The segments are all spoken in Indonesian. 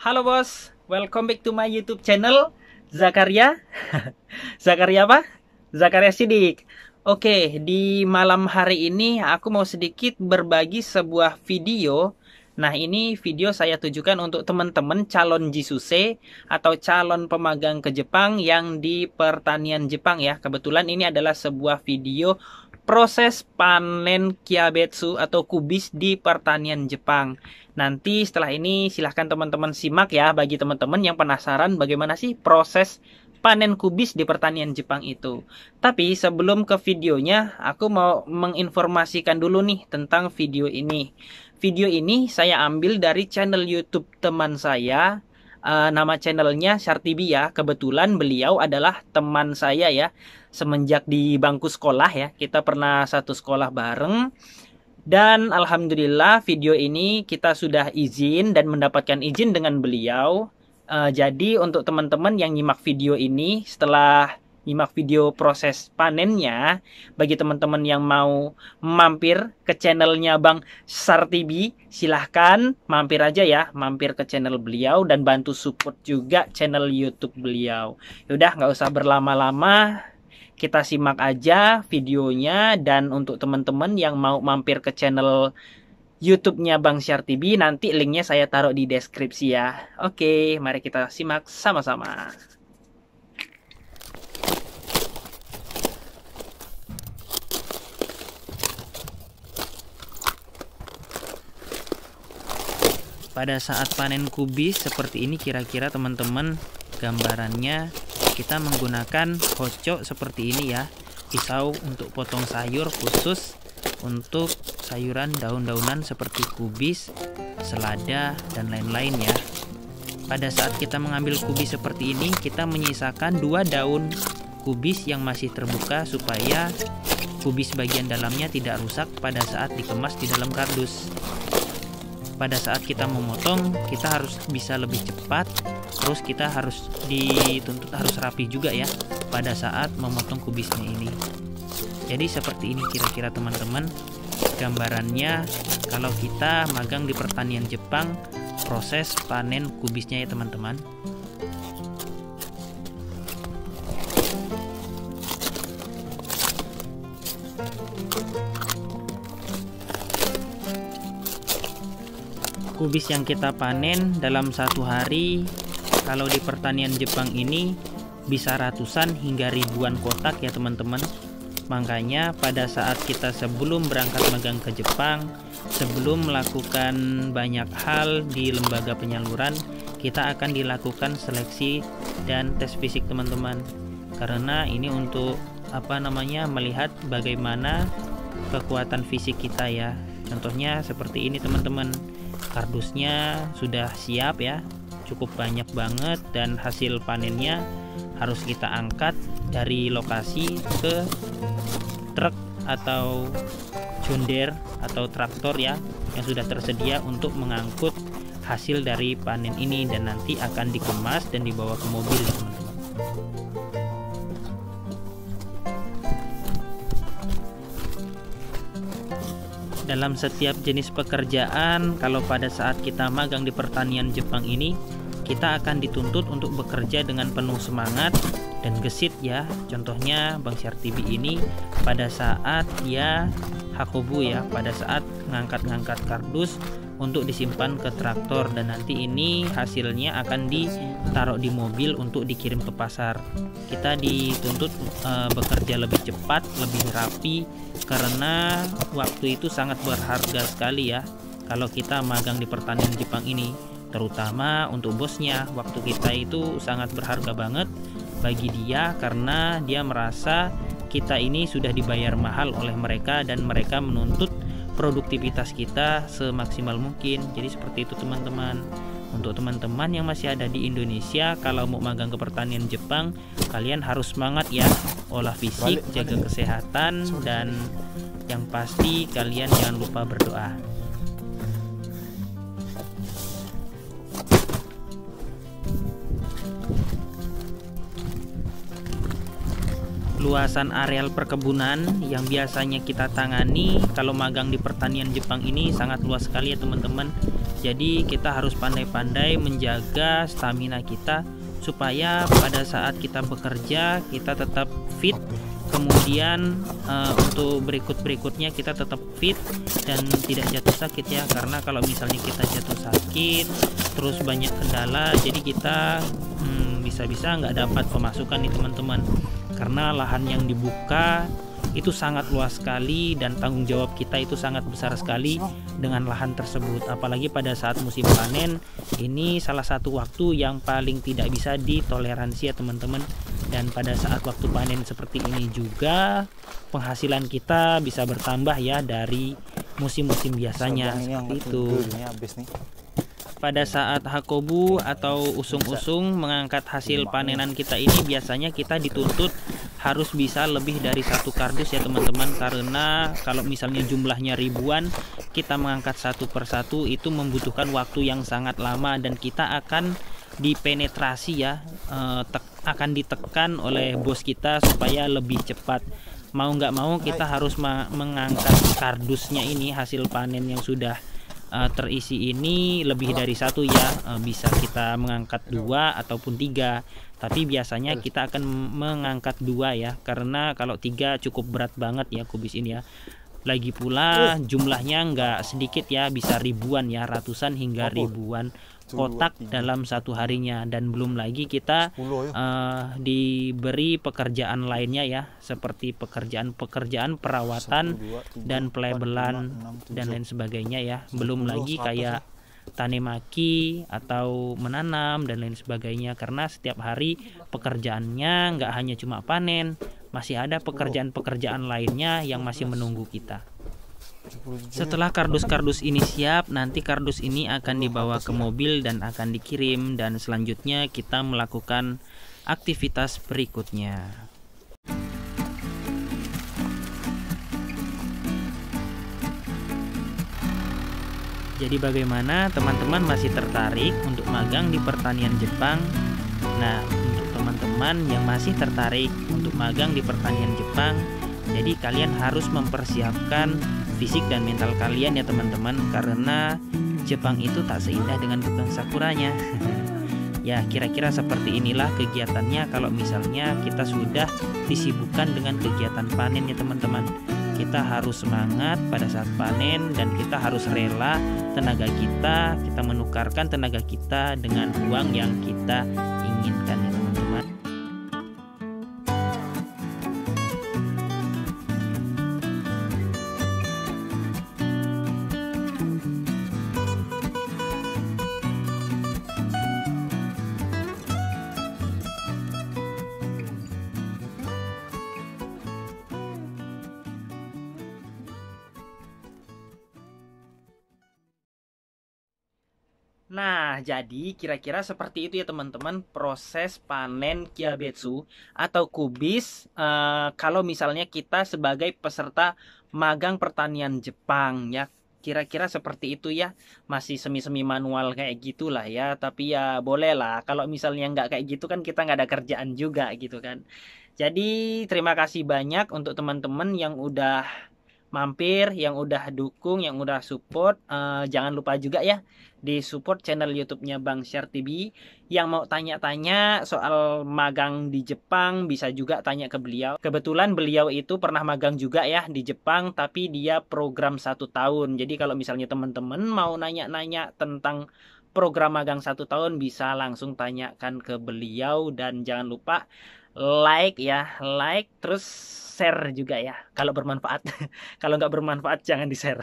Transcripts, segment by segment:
Halo bos, welcome back to my YouTube channel Zakaria. Zakaria apa? Zakaria Sidik. Oke, di malam hari ini aku mau sedikit berbagi sebuah video. Nah, ini video saya tujukan untuk teman-teman calon jisuse atau calon pemagang ke Jepang yang di pertanian Jepang ya. Kebetulan ini adalah sebuah video proses panen kiabetsu atau kubis di pertanian Jepang. Nanti setelah ini silahkan teman-teman simak ya, bagi teman-teman yang penasaran bagaimana sih proses panen kubis di pertanian Jepang itu. Tapi sebelum ke videonya, aku mau menginformasikan dulu nih tentang video ini. Video ini saya ambil dari channel YouTube teman saya. Nama channelnya Syartibi ya. Kebetulan beliau adalah teman saya ya. Semenjak di bangku sekolah ya. Kita pernah satu sekolah bareng. Dan alhamdulillah video ini kita sudah izin dan mendapatkan izin dengan beliau. Jadi untuk teman-teman yang nyimak video ini, setelah nyimak video proses panennya, bagi teman-teman yang mau mampir ke channelnya Bang Syartibi, silahkan mampir aja ya, mampir ke channel beliau dan bantu support juga channel YouTube beliau. Yaudah, nggak usah berlama-lama, kita simak aja videonya. Dan untuk teman-teman yang mau mampir ke channel YouTube-nya Bang Syartibi, nanti linknya saya taruh di deskripsi ya. Oke, mari kita simak sama-sama. Pada saat panen kubis seperti ini kira-kira teman-teman gambarannya, kita menggunakan hocok seperti ini ya, pisau untuk potong sayur khusus untuk sayuran daun-daunan seperti kubis, selada, dan lain-lain ya. Pada saat kita mengambil kubis seperti ini, kita menyisakan 2 daun kubis yang masih terbuka supaya kubis bagian dalamnya tidak rusak pada saat dikemas di dalam kardus. Pada saat kita memotong, kita harus bisa lebih cepat, terus kita harus dituntut harus rapi juga ya pada saat memotong kubisnya ini. Jadi seperti ini kira-kira teman-teman gambarannya kalau kita magang di pertanian Jepang, proses panen kubisnya ya teman-teman. Kubis yang kita panen dalam 1 hari kalau di pertanian Jepang ini bisa ratusan hingga ribuan kotak ya teman-teman. Makanya pada saat kita sebelum berangkat magang ke Jepang, sebelum melakukan banyak hal di lembaga penyaluran, kita akan dilakukan seleksi dan tes fisik teman-teman. Karena ini untuk melihat bagaimana kekuatan fisik kita ya. Contohnya seperti ini teman-teman. Kardusnya sudah siap ya, cukup banyak banget, dan hasil panennya harus kita angkat dari lokasi ke truk atau jonder atau traktor ya yang sudah tersedia untuk mengangkut hasil dari panen ini, dan nanti akan dikemas dan dibawa ke mobil teman-teman. Dalam setiap jenis pekerjaan, kalau pada saat kita magang di pertanian Jepang ini, kita akan dituntut untuk bekerja dengan penuh semangat dan gesit ya. Contohnya Bang Syartibi ini pada saat dia hakobu ya, pada saat ngangkat-ngangkat kardus untuk disimpan ke traktor, dan nanti ini hasilnya akan ditaruh di mobil untuk dikirim ke pasar. Kita dituntut bekerja lebih cepat, lebih rapi, karena waktu itu sangat berharga sekali ya kalau kita magang di pertanian Jepang ini. Terutama untuk bosnya, waktu kita itu sangat berharga banget bagi dia, karena dia merasa kita ini sudah dibayar mahal oleh mereka dan mereka menuntut produktivitas kita semaksimal mungkin. Jadi seperti itu teman-teman. Untuk teman-teman yang masih ada di Indonesia, kalau mau magang ke pertanian Jepang, kalian harus semangat ya, olah fisik, jaga kesehatan, dan yang pasti kalian jangan lupa berdoa. Luasan areal perkebunan yang biasanya kita tangani kalau magang di pertanian Jepang ini sangat luas sekali ya teman-teman. Jadi kita harus pandai-pandai menjaga stamina kita supaya pada saat kita bekerja kita tetap fit. Kemudian untuk berikutnya kita tetap fit dan tidak jatuh sakit ya, karena kalau misalnya kita jatuh sakit terus banyak kendala, jadi kita bisa-bisa nggak dapat pemasukan nih teman-teman, karena lahan yang dibuka itu sangat luas sekali dan tanggung jawab kita itu sangat besar sekali dengan lahan tersebut. Apalagi pada saat musim panen, ini salah satu waktu yang paling tidak bisa ditoleransi ya teman-teman. Dan pada saat waktu panen seperti ini juga penghasilan kita bisa bertambah ya dari musim-musim biasanya, seperti itu. Pada saat hakobu atau usung-usung mengangkat hasil panenan kita ini, biasanya kita dituntut harus bisa lebih dari 1 kardus ya teman-teman, karena kalau misalnya jumlahnya ribuan, kita mengangkat satu persatu itu membutuhkan waktu yang sangat lama dan kita akan dipenetrasi ya, akan ditekan oleh bos kita supaya lebih cepat. Mau nggak mau kita harus mengangkat kardusnya ini, hasil panen yang sudah terisi ini lebih dari 1 ya, bisa kita mengangkat 2 ataupun 3, tapi biasanya kita akan mengangkat 2 ya, karena kalau 3 cukup berat banget ya kubis ini ya. Lagi pula jumlahnya nggak sedikit ya, bisa ribuan ya, ratusan hingga ribuan kotak dalam satu harinya, dan belum lagi kita diberi pekerjaan lainnya ya, seperti pekerjaan perawatan dan pelebelan dan lain sebagainya ya, belum lagi kayak tanemaki atau menanam dan lain sebagainya, karena setiap hari pekerjaannya nggak hanya cuma panen, masih ada pekerjaan-pekerjaan lainnya yang masih menunggu kita. Setelah kardus-kardus ini siap, nanti kardus ini akan dibawa ke mobil dan akan dikirim, dan selanjutnya kita melakukan aktivitas berikutnya. Jadi bagaimana teman-teman, masih tertarik untuk magang di pertanian Jepang? Nah, untuk teman-teman yang masih tertarik untuk magang di pertanian Jepang, jadi kalian harus mempersiapkan fisik dan mental kalian ya teman-teman, karena Jepang itu tak seindah dengan tukang sakuranya. Ya, kira-kira seperti inilah kegiatannya kalau misalnya kita sudah disibukkan dengan kegiatan panen ya teman-teman. Kita harus semangat pada saat panen dan kita harus rela tenaga kita menukarkan tenaga kita dengan uang yang kita inginkan ya teman-teman. Nah, jadi kira-kira seperti itu ya teman-teman proses panen Kyabetsu atau kubis kalau misalnya kita sebagai peserta magang pertanian Jepang ya. Kira-kira seperti itu ya, masih semi-semi manual kayak gitulah ya, tapi ya boleh lah. Kalau misalnya nggak kayak gitu kan kita nggak ada kerjaan juga gitu kan. Jadi terima kasih banyak untuk teman-teman yang udah mampir, yang udah dukung, yang udah support. Jangan lupa juga ya di support channel YouTube-nya Bang Syar TV. Yang mau tanya-tanya soal magang di Jepang bisa juga tanya ke beliau. Kebetulan beliau itu pernah magang juga ya di Jepang, tapi dia program 1 tahun. Jadi kalau misalnya teman-teman mau nanya-nanya tentang program magang 1 tahun, bisa langsung tanyakan ke beliau. Dan jangan lupa like ya, like terus share juga ya kalau bermanfaat. Kalau nggak bermanfaat jangan di share.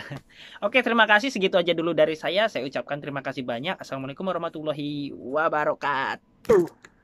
Oke, terima kasih, segitu aja dulu dari saya ucapkan terima kasih banyak. Assalamualaikum warahmatullahi wabarakatuh.